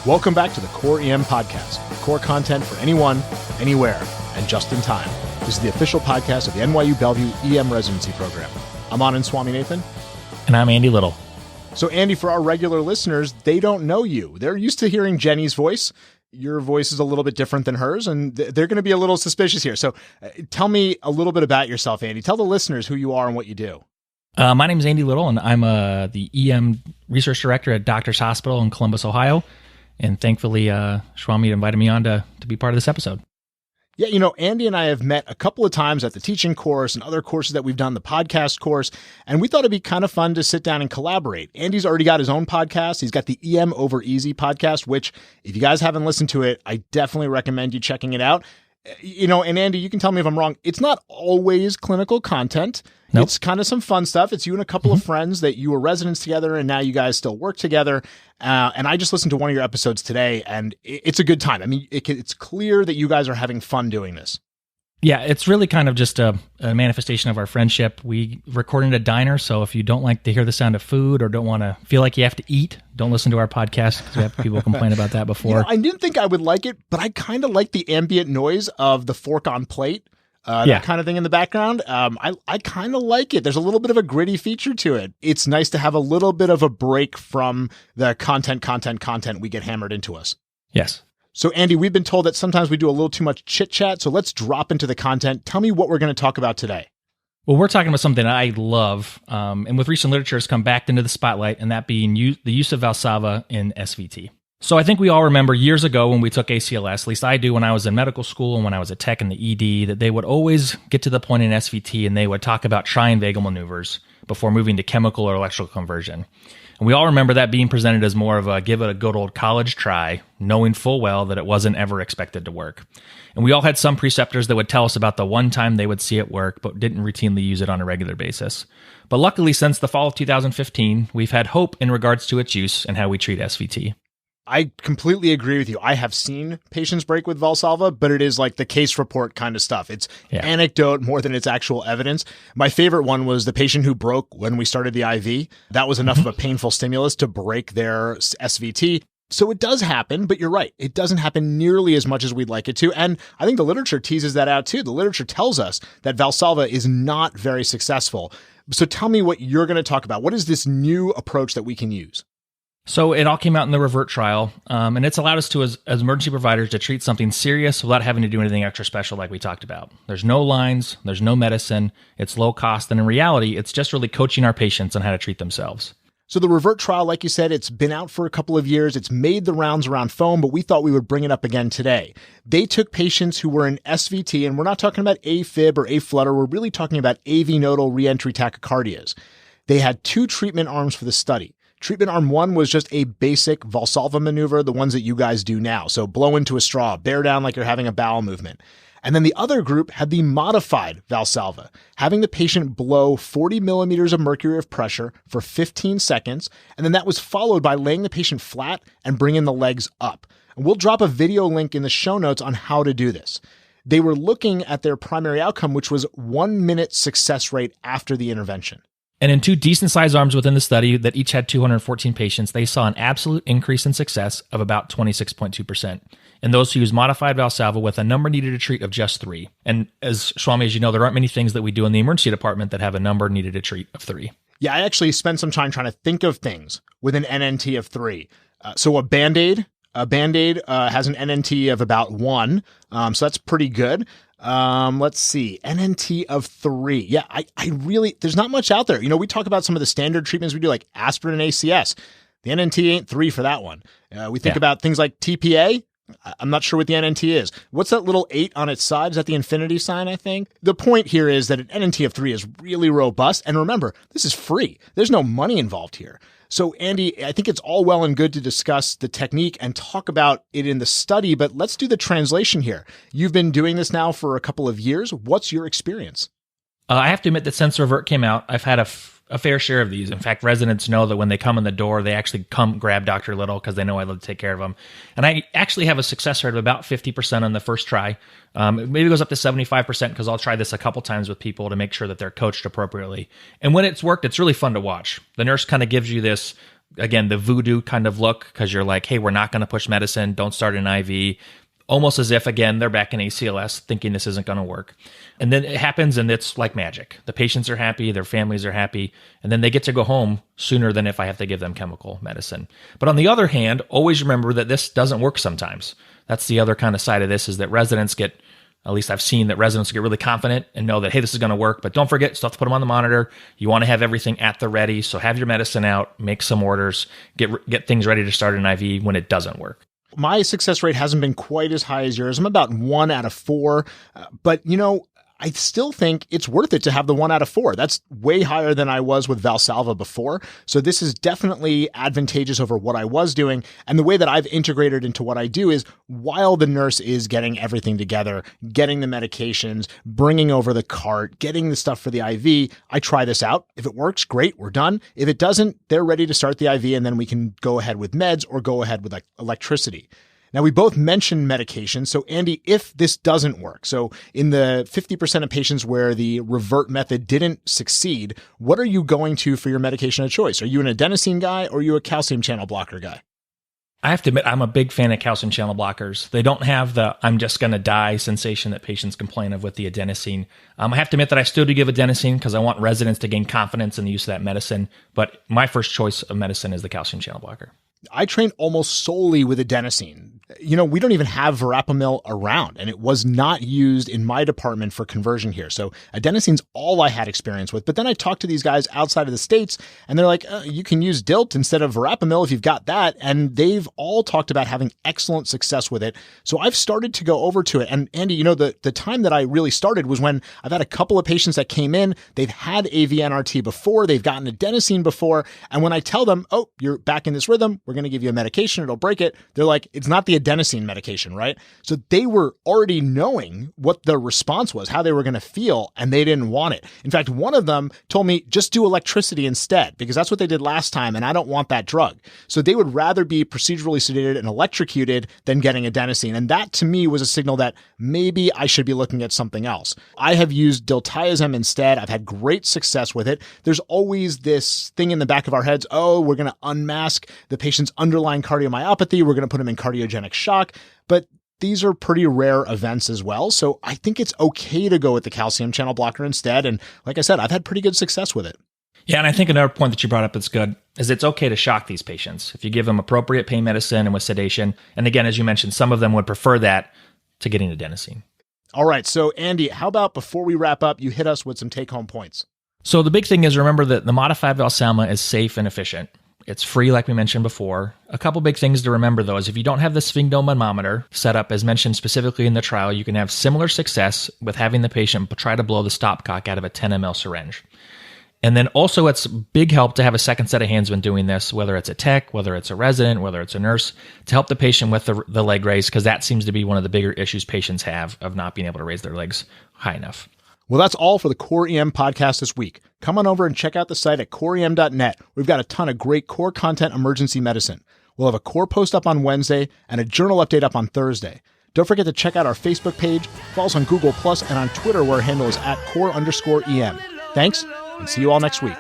Welcome back to the Core EM Podcast, core content for anyone, anywhere, and just in time. This is the official podcast of the NYU Bellevue EM Residency Program. I'm Anand Swaminathan. And I'm Andy Little. So Andy, for our regular listeners, they don't know you. They're used to hearing Jenny's voice. Your voice is a little bit different than hers, and they're going to be a little suspicious here. So tell me a little bit about yourself, Andy. Tell the listeners who you are and what you do. My name is Andy Little, and I'm the EM Research Director at Doctors Hospital in Columbus, Ohio. And thankfully, Swami invited me on to be part of this episode. Yeah, you know, Andy and I have met a couple of times at the teaching course and other courses that we've done, the podcast course, and we thought it'd be kind of fun to sit down and collaborate. Andy's already got his own podcast. He's got the EM Over Easy podcast, which if you guys haven't listened to it, I definitely recommend you checking it out. You know, and Andy, you can tell me if I'm wrong. It's not always clinical content. Nope. It's kind of some fun stuff. It's you and a couple of friends that you were residents together, and now you guys still work together. And I just listened to one of your episodes today, and it's a good time. I mean, it's clear that you guys are having fun doing this. Yeah, it's really kind of just a manifestation of our friendship. We record in a diner, so if you don't like to hear the sound of food or don't want to feel like you have to eat, don't listen to our podcast, because we have people complain about that before. You know, I didn't think I would like it, but I kind of like the ambient noise of the fork on plate, that kind of thing in the background. I kind of like it. There's a little bit of a gritty feature to it. It's nice to have a little bit of a break from the content we get hammered into us. Yes. So, Andy, we've been told that sometimes we do a little too much chit-chat, so let's drop into the content. Tell me what we're going to talk about today. Well, we're talking about something I love, and with recent literature has come back into the spotlight, and that being the use of Valsalva in SVT. So I think we all remember years ago when we took ACLS, at least I do when I was in medical school and when I was a tech in the ED, that they would always get to the point in SVT and they would talk about trivagal maneuvers before moving to chemical or electrical conversion. And we all remember that being presented as more of a give it a good old college try, knowing full well that it wasn't ever expected to work. And we all had some preceptors that would tell us about the one time they would see it work, but didn't routinely use it on a regular basis. But luckily, since the fall of 2015, we've had hope in regards to its use and how we treat SVT. I completely agree with you. I have seen patients break with Valsalva, but it is like the case report kind of stuff. It's anecdote more than it's actual evidence. My favorite one was the patient who broke when we started the IV. That was enough of a painful stimulus to break their SVT. So it does happen, but you're right. It doesn't happen nearly as much as we'd like it to. And I think the literature teases that out too. The literature tells us that Valsalva is not very successful. So tell me what you're going to talk about. What is this new approach that we can use? So it all came out in the REVERT trial, and it's allowed us to, as emergency providers, to treat something serious without having to do anything extra special like we talked about. There's no lines, there's no medicine, it's low cost, and in reality, it's just really coaching our patients on how to treat themselves. So the REVERT trial, like you said, it's been out for a couple of years. It's made the rounds around foam, but we thought we would bring it up again today. They took patients who were in SVT, and we're not talking about AFib or AFlutter. We're really talking about AV nodal reentry tachycardias. They had two treatment arms for the study. Treatment arm one was just a basic Valsalva maneuver, the ones that you guys do now. So blow into a straw, bear down like you're having a bowel movement. And then the other group had the modified Valsalva, having the patient blow 40 millimeters of mercury of pressure for 15 seconds. And then that was followed by laying the patient flat and bringing the legs up. And we'll drop a video link in the show notes on how to do this. They were looking at their primary outcome, which was 1 minute success rate after the intervention. And in two decent-sized arms within the study that each had 214 patients, they saw an absolute increase in success of about 26.2%. And those who used modified Valsalva with a number needed to treat of just 3. And as Swami, as you know, there aren't many things that we do in the emergency department that have a number needed to treat of 3. Yeah, I actually spent some time trying to think of things with an NNT of 3. So a Band-Aid has an NNT of about 1. So that's pretty good. Let's see, NNT of 3. Yeah, I really, there's not much out there. You know, we talk about some of the standard treatments we do, like aspirin and ACS. The NNT ain't 3 for that one. We think about things like TPA. I'm not sure what the NNT is. What's that little 8 on its side? Is that the infinity sign, I think? The point here is that an NNT of 3 is really robust. And remember, this is free. There's no money involved here. So, Andy, I think it's all well and good to discuss the technique and talk about it in the study, but let's do the translation here. You've been doing this now for a couple of years. What's your experience? I have to admit that since REVERT came out, I've had a fair share of these. In fact, residents know that when they come in the door, they actually come grab Dr. Little because they know I love to take care of them. And I actually have a success rate of about 50% on the first try. Maybe it goes up to 75% because I'll try this a couple times with people to make sure that they're coached appropriately. And when it's worked, it's really fun to watch. The nurse kind of gives you this again, the voodoo kind of look, because you're like, hey, we're not going to push medicine. Don't start an IV. Almost as if, again, they're back in ACLS thinking this isn't going to work. And then it happens and it's like magic. The patients are happy, their families are happy, and then they get to go home sooner than if I have to give them chemical medicine. But on the other hand, always remember that this doesn't work sometimes. That's the other kind of side of this, is that residents get, at least I've seen that residents get really confident and know that, hey, this is going to work. But don't forget, still have to put them on the monitor. You want to have everything at the ready. So have your medicine out, make some orders, get things ready to start an IV when it doesn't work. My success rate hasn't been quite as high as yours. I'm about 1 out of 4. But, I still think it's worth it to have the 1 out of 4. That's way higher than I was with Valsalva before. So this is definitely advantageous over what I was doing. And the way that I've integrated into what I do is, while the nurse is getting everything together, getting the medications, bringing over the cart, getting the stuff for the IV, I try this out. If it works, great, we're done. If it doesn't, they're ready to start the IV, and then we can go ahead with meds or go ahead with electricity. Now, we both mentioned medication. So, Andy, if this doesn't work, so in the 50% of patients where the revert method didn't succeed, what are you going to for your medication of choice? Are you an adenosine guy or are you a calcium channel blocker guy? I have to admit, I'm a big fan of calcium channel blockers. They don't have the I'm just going to die sensation that patients complain of with the adenosine. I have to admit that I still do give adenosine because I want residents to gain confidence in the use of that medicine. But my first choice of medicine is the calcium channel blocker. I train almost solely with adenosine. We don't even have verapamil around, and it was not used in my department for conversion here. So adenosine's all I had experience with. But then I talked to these guys outside of the States, and they're like, you can use DILT instead of verapamil if you've got that. And they've all talked about having excellent success with it. So I've started to go over to it. And Andy, the time that I really started was when I've had a couple of patients that came in, they've had AV-NRT before, they've gotten adenosine before. And when I tell them, oh, you're back in this rhythm, we're going to give you a medication, it'll break it. They're like, it's not the adenosine medication, right? So they were already knowing what the response was, how they were going to feel, and they didn't want it. In fact, one of them told me, just do electricity instead, because that's what they did last time, and I don't want that drug. So they would rather be procedurally sedated and electrocuted than getting adenosine. And that to me was a signal that maybe I should be looking at something else. I have used diltiazem instead. I've had great success with it. There's always this thing in the back of our heads, oh, we're going to unmask the patient's underlying cardiomyopathy. We're going to put them in cardiogenic shock. But these are pretty rare events as well. So I think it's okay to go with the calcium channel blocker instead. And like I said, I've had pretty good success with it. Yeah, and I think another point that you brought up that's good is it's okay to shock these patients. If you give them appropriate pain medicine and with sedation, and again, as you mentioned, some of them would prefer that to getting adenosine. All right. So Andy, how about before we wrap up, you hit us with some take-home points? So the big thing is, remember that the modified Valsalva is safe and efficient. It's free, like we mentioned before. A couple big things to remember, though, is if you don't have the sphygmomanometer set up, as mentioned specifically in the trial, you can have similar success with having the patient try to blow the stopcock out of a 10 ml syringe. And then also, it's big help to have a second set of hands when doing this, whether it's a tech, whether it's a resident, whether it's a nurse, to help the patient with the leg raise, because that seems to be one of the bigger issues patients have of not being able to raise their legs high enough. Well, that's all for the Core EM podcast this week. Come on over and check out the site at coreem.net. We've got a ton of great core content emergency medicine. We'll have a core post up on Wednesday and a journal update up on Thursday. Don't forget to check out our Facebook page, follow us on Google+, and on Twitter, where our handle is @core_EM. Thanks, and see you all next week.